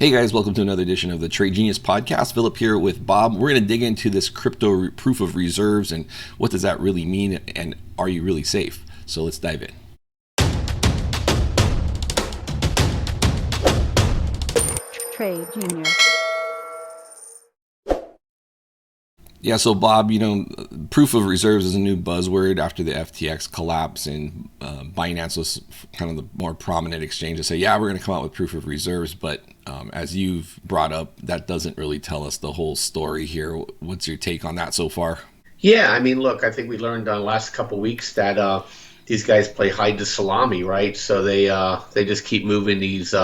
Hey guys, welcome to another edition of the Trade Genius podcast. Philip here with Bob. We're going to dig into this crypto proof of reserves and what does that really mean and are you really safe? So let's dive in. Trade Junior. Yeah, so Bob, proof of reserves is a new buzzword after the FTX collapse, and Binance was kind of the more prominent exchange to say, yeah, we're going to come out with proof of reserves. But as you've brought up, that doesn't really tell us the whole story here. What's your take on that so far? Yeah, I mean, look, I think we learned the last couple of weeks that these guys play hide the salami, right? So they just keep moving these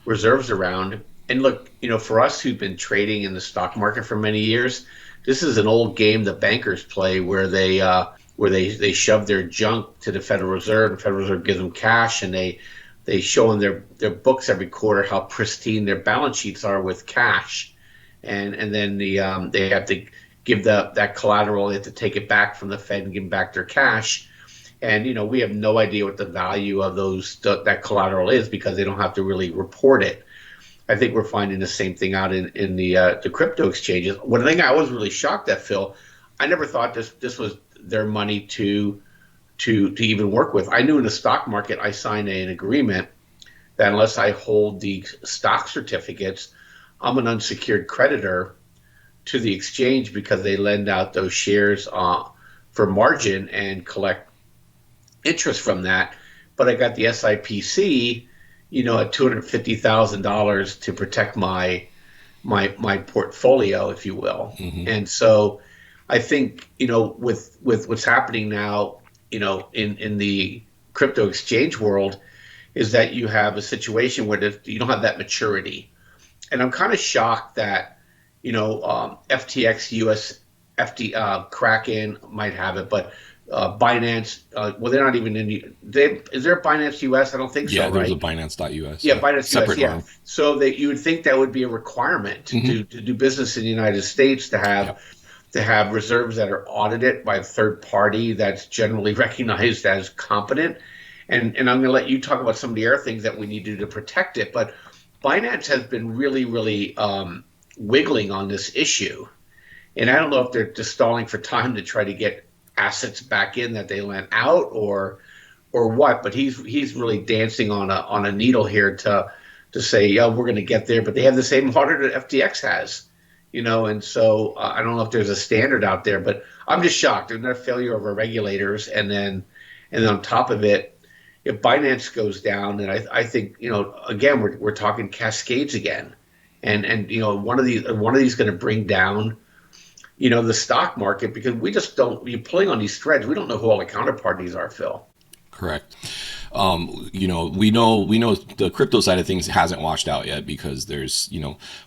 reserves around. And look, for us who've been trading in the stock market for many years, this is an old game the bankers play where they shove their junk to the Federal Reserve. The Federal Reserve gives them cash, and they show in their books every quarter how pristine their balance sheets are with cash, and then they have to give that collateral. They have to take it back from the Fed and give them back their cash. And we have no idea what the value of that collateral is because they don't have to really report it. I think we're finding the same thing out in the crypto exchanges. One thing I was really shocked at, Phil, I never thought this was their money to even work with. I knew in the stock market I signed an agreement that unless I hold the stock certificates, I'm an unsecured creditor to the exchange because they lend out those shares for margin and collect interest from that. But I got the SIPC, at $250,000 to protect my portfolio, if you will. Mm-hmm. And so I think, with what's happening now, in the crypto exchange world, is that you have a situation where you don't have that maturity. And I'm kind of shocked that, FTX, US, Kraken might have it, but Binance, well, they're not even in is there a Binance US? I don't think so, yeah, right? There's a Binance.us. Yeah, Binance separate US, yeah. arm. So that you would think that would be a requirement to do business in the United States to have reserves that are audited by a third party that's generally recognized as competent. And I'm going to let you talk about some of the other things that we need to do to protect it. But Binance has been really, really wiggling on this issue. And I don't know if they're just stalling for time to try to get assets back in that they lent out or what, but he's really dancing on a needle here to say, yeah, we're going to get there, but they have the same auditor that FTX has, and so I don't know if there's a standard out there, but I'm just shocked. There's not a failure of our regulators, and then on top of it, if Binance goes down, then I think again we're talking cascades again, and one of these going to bring down the stock market because we just don't. You're pulling on these threads. We don't know who all the counterparties are, Phil. Correct. We know the crypto side of things hasn't washed out yet because there's,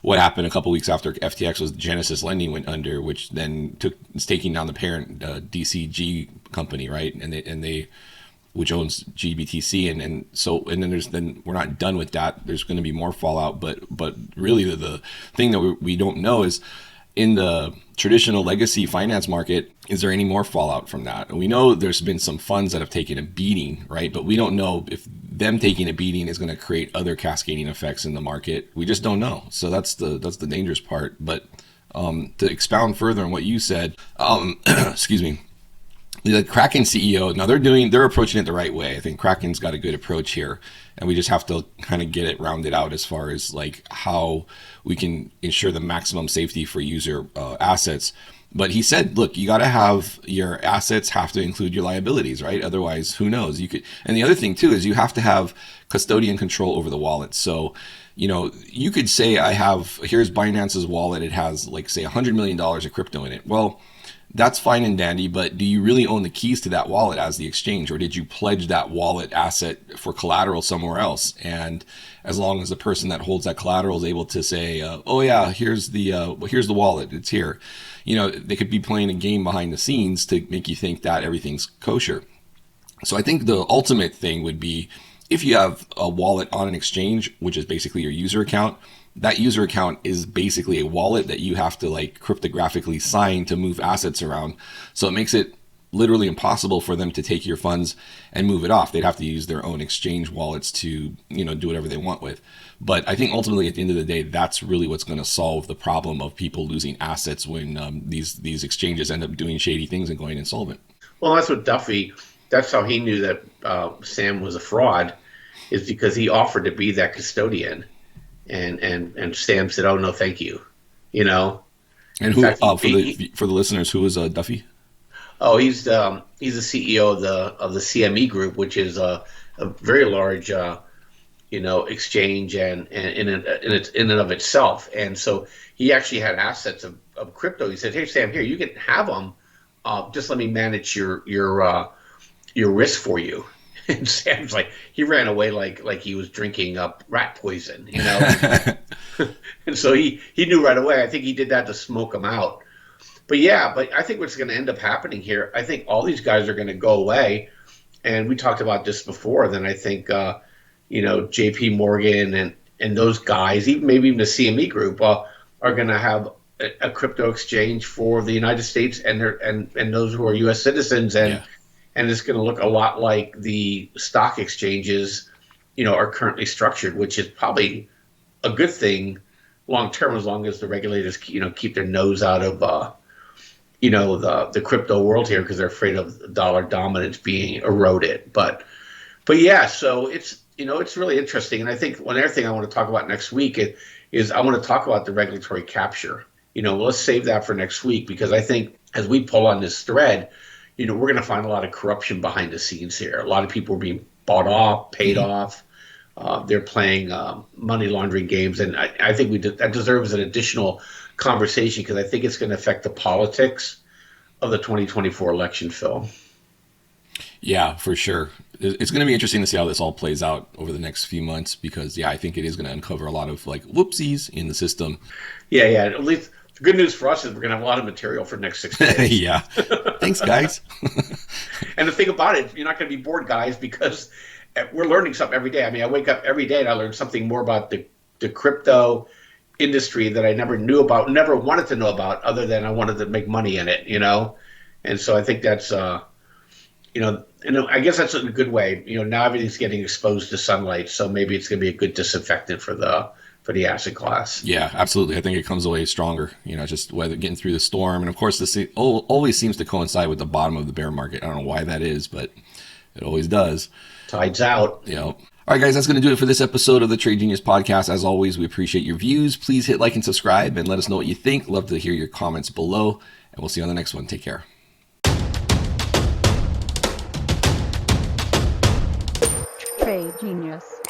what happened a couple weeks after FTX was Genesis Lending went under, which then is taking down the parent DCG company, right? And they which owns GBTC, and then we're not done with that. There's going to be more fallout, but really the thing that we don't know is, in the traditional legacy finance market, is there any more fallout from that? And we know there's been some funds that have taken a beating, right? But we don't know if them taking a beating is going to create other cascading effects in the market. We just don't know. So that's the dangerous part. But to expound further on what you said, excuse me, the Kraken CEO, now they're approaching it the right way. I think Kraken's got a good approach here, and we just have to kind of get it rounded out as far as like how we can ensure the maximum safety for user assets. But he said, look, you got to have your assets have to include your liabilities, right? Otherwise, who knows? And the other thing too is you have to have custodian control over the wallet. So, you could say here's Binance's wallet. It has like say $100 million of crypto in it. Well, that's fine and dandy, but do you really own the keys to that wallet as the exchange, or did you pledge that wallet asset for collateral somewhere else? And as long as the person that holds that collateral is able to say, oh yeah, here's the wallet, it's here, they could be playing a game behind the scenes to make you think that everything's kosher. So I think the ultimate thing would be if you have a wallet on an exchange, which is basically your user account, that user account is basically a wallet that you have to like cryptographically sign to move assets around. So it makes it literally impossible for them to take your funds and move it off. They'd have to use their own exchange wallets to, do whatever they want with. But I think ultimately at the end of the day, that's really what's going to solve the problem of people losing assets when these exchanges end up doing shady things and going insolvent. Well, that's what Duffy. That's how he knew that Sam was a fraud, is because he offered to be that custodian, and Sam said, "Oh no, thank you." You know. And In who fact, for the listeners, who is Duffy? Oh, he's the CEO of the CME Group, which is a very large exchange and in and of itself. And so he actually had assets of crypto. He said, "Hey Sam, here you can have them. Just let me manage your risk for you." And Sam's like, he ran away like he was drinking up rat poison, And so he knew right away. I think he did that to smoke him out. But yeah, but I think what's going to end up happening here, I think all these guys are going to go away. And we talked about this before. Then I think, J.P. Morgan and those guys, maybe even the CME Group, are going to have a crypto exchange for the United States and those who are U.S. citizens, and it's going to look a lot like the stock exchanges, are currently structured, which is probably a good thing long term, as long as the regulators, keep their nose out of the crypto world here, because they're afraid of dollar dominance being eroded. But yeah, so it's really interesting. And I think one other thing I want to talk about next week is I want to talk about the regulatory capture. Let's save that for next week, because I think as we pull on this thread, we're going to find a lot of corruption behind the scenes here. A lot of people are being bought off, paid off. They're playing money laundering games, and I think that deserves an additional conversation, because I think it's going to affect the politics of the 2024 election, Phil. Yeah, for sure. It's going to be interesting to see how this all plays out over the next few months, because I think it is going to uncover a lot of whoopsies in the system. Yeah. At least the good news for us is we're going to have a lot of material for the next 6 days. Yeah. Thanks, guys. And the thing about it, you're not going to be bored, guys, because we're learning something every day. I mean, I wake up every day and I learn something more about the crypto industry that I never knew about, never wanted to know about, other than I wanted to make money in it, And so I think that's, I guess that's in a good way. Now everything's getting exposed to sunlight, so maybe it's going to be a good disinfectant for the asset class. Yeah, absolutely. I think it comes away stronger, just whether getting through the storm. And of course, this always seems to coincide with the bottom of the bear market. I don't know why that is, but it always does. Tide's out. All right, guys, that's going to do it for this episode of the Trade Genius Podcast. As always, we appreciate your views. Please hit like and subscribe and let us know what you think. Love to hear your comments below, and we'll see you on the next one. Take care. Trade Genius.